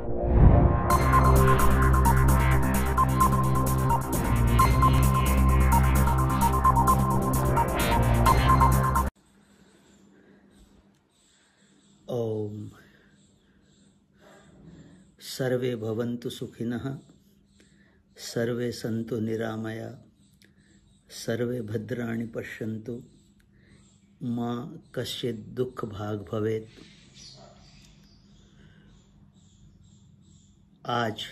ओम सर्वे भवन्तु सुखिनः, सर्वे सन्तु निरामया, सर्वे भद्राणि पश्यन्तु, मा कश्चित् दुःख भाग भवेत्। आज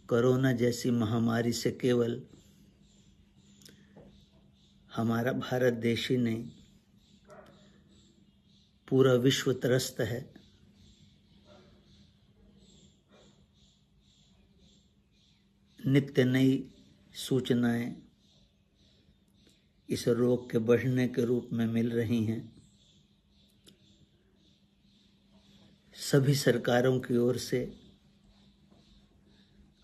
कोरोना जैसी महामारी से केवल हमारा भारत देश ही नहीं, पूरा विश्व त्रस्त है। नित्य नई सूचनाएं इस रोग के बढ़ने के रूप में मिल रही हैं। सभी सरकारों की ओर से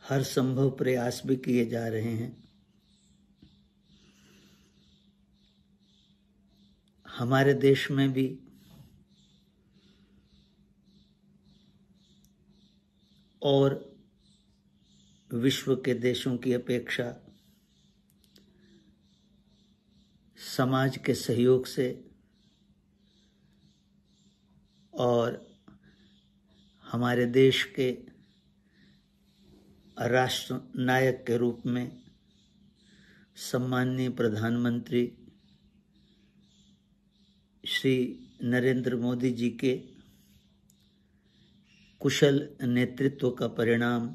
हर संभव प्रयास भी किए जा रहे हैं। हमारे देश में भी और विश्व के देशों की अपेक्षा समाज के सहयोग से और हमारे देश के राष्ट्र नायक के रूप में सम्माननीय प्रधानमंत्री श्री नरेंद्र मोदी जी के कुशल नेतृत्व का परिणाम,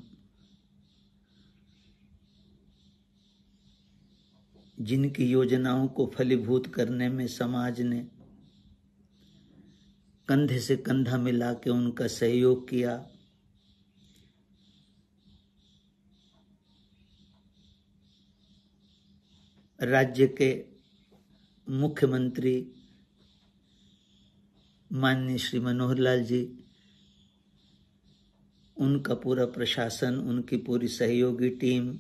जिनकी योजनाओं को फलीभूत करने में समाज ने कंधे से कंधा मिला के उनका सहयोग किया, राज्य के मुख्यमंत्री माननीय श्री मनोहर लाल जी, उनका पूरा प्रशासन, उनकी पूरी सहयोगी टीम,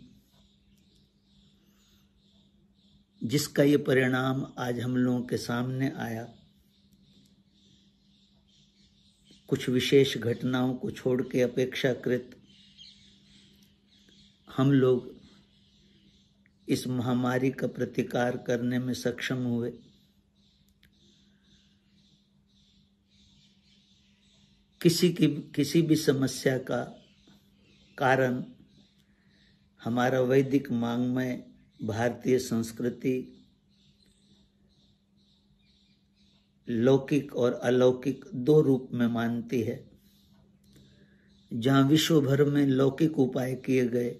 जिसका ये परिणाम आज हम लोगों के सामने आया। कुछ विशेष घटनाओं को छोड़ के अपेक्षाकृत हम लोग इस महामारी का प्रतिकार करने में सक्षम हुए। किसी भी समस्या का कारण हमारा वैदिक मांगमय भारतीय संस्कृति लौकिक और अलौकिक दो रूप में मानती है। जहां विश्व भर में लौकिक उपाय किए गए,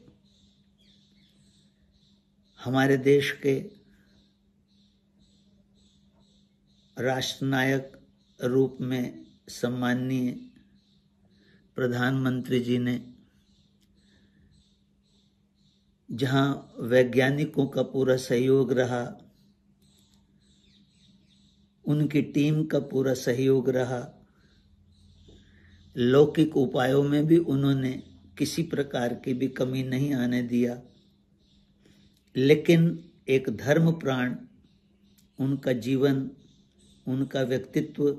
हमारे देश के राष्ट्रनायक रूप में सम्माननीय प्रधानमंत्री जी ने, जहां वैज्ञानिकों का पूरा सहयोग रहा, उनकी टीम का पूरा सहयोग रहा, लौकिक उपायों में भी उन्होंने किसी प्रकार की भी कमी नहीं आने दिया। लेकिन एक धर्म प्राण, उनका जीवन, उनका व्यक्तित्व,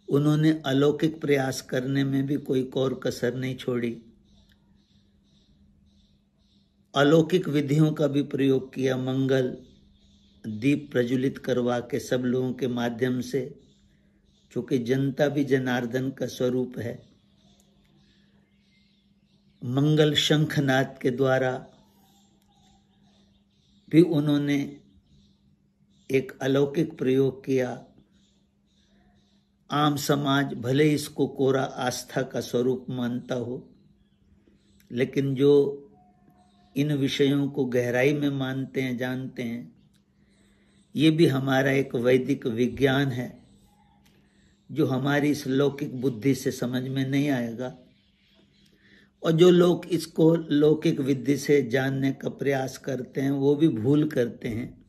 उन्होंने अलौकिक प्रयास करने में भी कोई कोर कसर नहीं छोड़ी। अलौकिक विधियों का भी प्रयोग किया, मंगल दीप प्रज्वलित करवा के सब लोगों के माध्यम से, चूंकि जनता भी जनार्दन का स्वरूप है। मंगल शंखनाद के द्वारा भी उन्होंने एक अलौकिक प्रयोग किया। आम समाज भले इसको कोरा आस्था का स्वरूप मानता हो, लेकिन जो इन विषयों को गहराई में मानते हैं, जानते हैं, ये भी हमारा एक वैदिक विज्ञान है जो हमारी इस लौकिक बुद्धि से समझ में नहीं आएगा। और जो लोग इसको लौकिक विधि से जानने का प्रयास करते हैं, वो भी भूल करते हैं।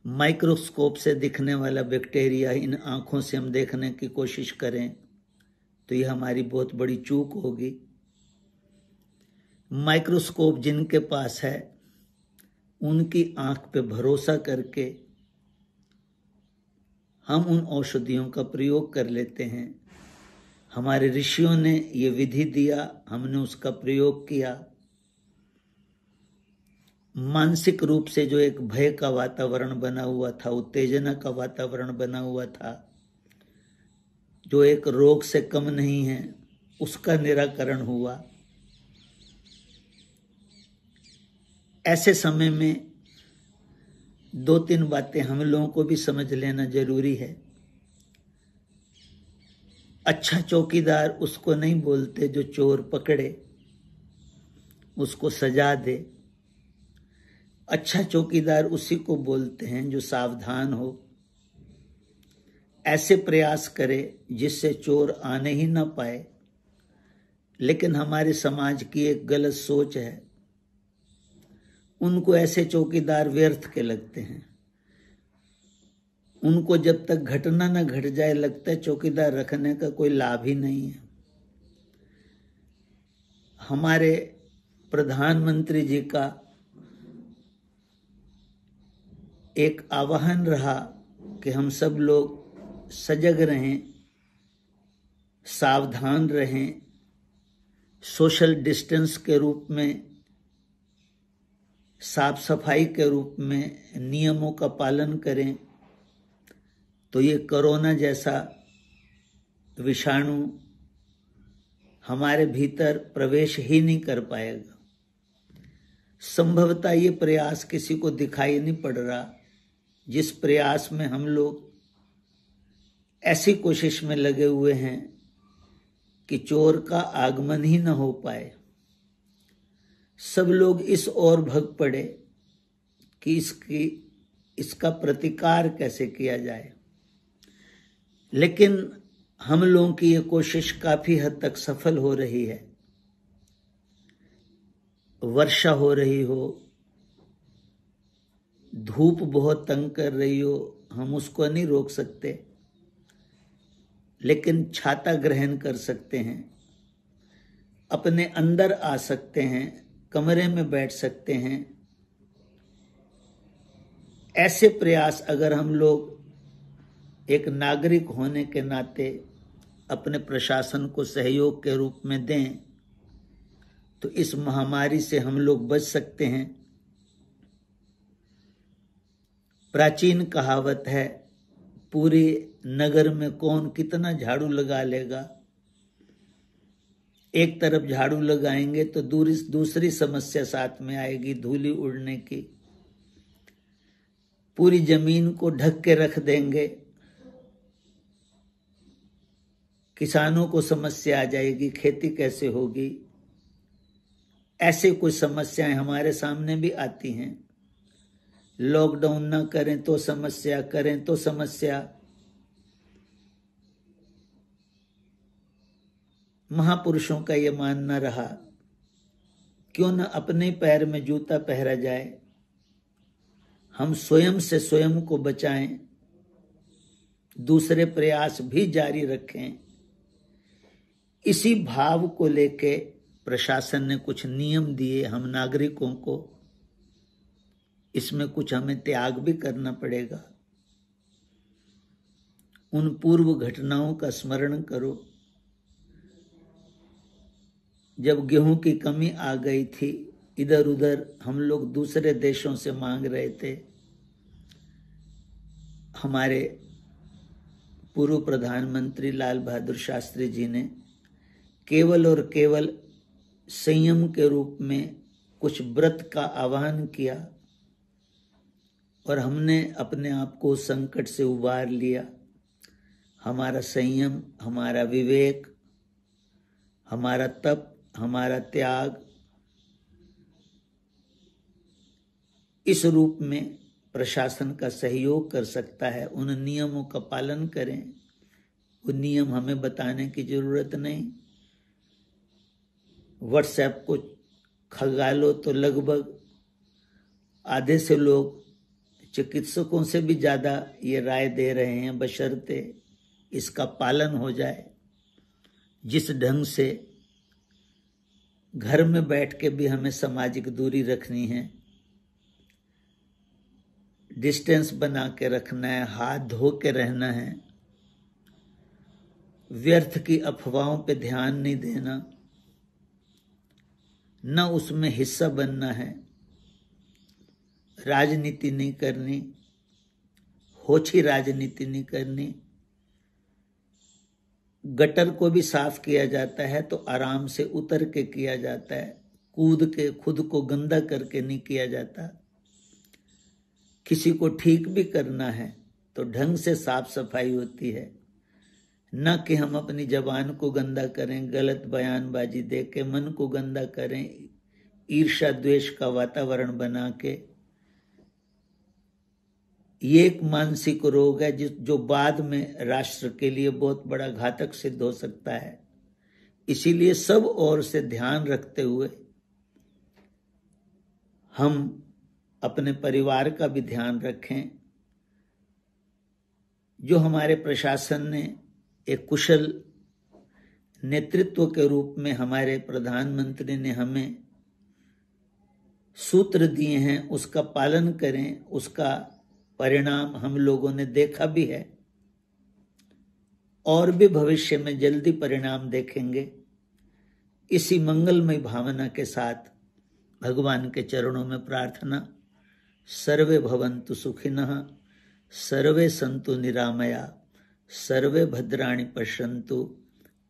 माइक्रोस्कोप से दिखने वाला बैक्टीरिया इन आंखों से हम देखने की कोशिश करें तो यह हमारी बहुत बड़ी चूक होगी। माइक्रोस्कोप जिनके पास है, उनकी आंख पे भरोसा करके हम उन औषधियों का प्रयोग कर लेते हैं हमारे ऋषियों ने ये विधि दिया, हमने उसका प्रयोग किया। मानसिक रूप से जो एक भय का वातावरण बना हुआ था, उत्तेजना का वातावरण बना हुआ था, जो एक रोग से कम नहीं है, उसका निराकरण हुआ। ऐसे समय में 2-3 बातें हम लोगों को भी समझ लेना जरूरी है। अच्छा चौकीदार उसको नहीं बोलते जो चोर पकड़े, उसको सजा दे। अच्छा चौकीदार उसी को बोलते हैं जो सावधान हो, ऐसे प्रयास करे जिससे चोर आने ही ना पाए। लेकिन हमारे समाज की एक गलत सोच है, उनको ऐसे चौकीदार व्यर्थ के लगते हैं। उनको जब तक घटना न घट जाए लगता है चौकीदार रखने का कोई लाभ ही नहीं है। हमारे प्रधानमंत्री जी का एक आह्वान रहा कि हम सब लोग सजग रहें, सावधान रहें, सोशल डिस्टेंस के रूप में, साफ सफाई के रूप में नियमों का पालन करें, तो ये कोरोना जैसा विषाणु हमारे भीतर प्रवेश ही नहीं कर पाएगा। संभवतः ये प्रयास किसी को दिखाई नहीं पड़ रहा। जिस प्रयास में हम लोग ऐसी कोशिश में लगे हुए हैं कि चोर का आगमन ही न हो पाए, सब लोग इस ओर भग पड़े कि इसका प्रतिकार कैसे किया जाए। लेकिन हम लोगों की ये कोशिश काफी हद तक सफल हो रही है। वर्षा हो रही हो, धूप बहुत तंग कर रही हो, हम उसको नहीं रोक सकते, लेकिन छाता ग्रहण कर सकते हैं, अपने अंदर आ सकते हैं, कमरे में बैठ सकते हैं। ऐसे प्रयास अगर हम लोग एक नागरिक होने के नाते अपने प्रशासन को सहयोग के रूप में दें, तो इस महामारी से हम लोग बच सकते हैं। प्राचीन कहावत है, पूरे नगर में कौन कितना झाड़ू लगा लेगा। एक तरफ झाड़ू लगाएंगे तो दूसरी समस्या साथ में आएगी, धूली उड़ने की। पूरी जमीन को ढक के रख देंगे, किसानों को समस्या आ जाएगी, खेती कैसे होगी। ऐसे कुछ समस्याएं हमारे सामने भी आती हैं। लॉकडाउन ना करें तो समस्या, करें तो समस्या। महापुरुषों का ये मानना रहा, क्यों न अपने पैर में जूता पहरा जाए, हम स्वयं से स्वयं को बचाएं, दूसरे प्रयास भी जारी रखें। इसी भाव को लेके प्रशासन ने कुछ नियम दिए हम नागरिकों को। इसमें कुछ हमें त्याग भी करना पड़ेगा। उन पूर्व घटनाओं का स्मरण करो, जब गेहूं की कमी आ गई थी, इधर उधर हम लोग दूसरे देशों से मांग रहे थे। हमारे पूर्व प्रधानमंत्री लाल बहादुर शास्त्री जी ने केवल और केवल संयम के रूप में कुछ व्रत का आह्वान किया और हमने अपने आप को संकट से उबार लिया। हमारा संयम, हमारा विवेक, हमारा तप, हमारा त्याग, इस रूप में प्रशासन का सहयोग कर सकता है। उन नियमों का पालन करें। वो नियम हमें बताने की जरूरत नहीं। व्हाट्सएप को खंगालो तो लगभग आधे से लोग चिकित्सकों से भी ज्यादा ये राय दे रहे हैं, बशर्ते इसका पालन हो जाए। जिस ढंग से घर में बैठ के भी हमें सामाजिक दूरी रखनी है, डिस्टेंस बना के रखना है, हाथ धो के रहना है, व्यर्थ की अफवाहों पे ध्यान नहीं देना, न उसमें हिस्सा बनना है, राजनीति नहीं करनी, होछी राजनीति नहीं करनी। गटर को भी साफ किया जाता है तो आराम से उतर के किया जाता है, कूद के खुद को गंदा करके नहीं किया जाता। किसी को ठीक भी करना है तो ढंग से साफ सफाई होती है, न कि हम अपनी जबान को गंदा करें, गलत बयानबाजी दे के मन को गंदा करें, ईर्ष्या द्वेष का वातावरण बना के। ये एक मानसिक रोग है जो बाद में राष्ट्र के लिए बहुत बड़ा घातक सिद्ध हो सकता है। इसीलिए सब ओर से ध्यान रखते हुए हम अपने परिवार का भी ध्यान रखें। जो हमारे प्रशासन ने एक कुशल नेतृत्व के रूप में हमारे प्रधानमंत्री ने हमें सूत्र दिए हैं, उसका पालन करें। उसका परिणाम हम लोगों ने देखा भी है और भी भविष्य में जल्दी परिणाम देखेंगे। इसी मंगलमय भावना के साथ भगवान के चरणों में प्रार्थना। सर्वे भवन्तु सुखिनः, सर्वे सन्तु निरामया, सर्वे भद्राणि पश्यन्तु,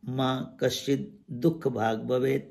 मां कश्चित् दुःख भाग् भवेत्।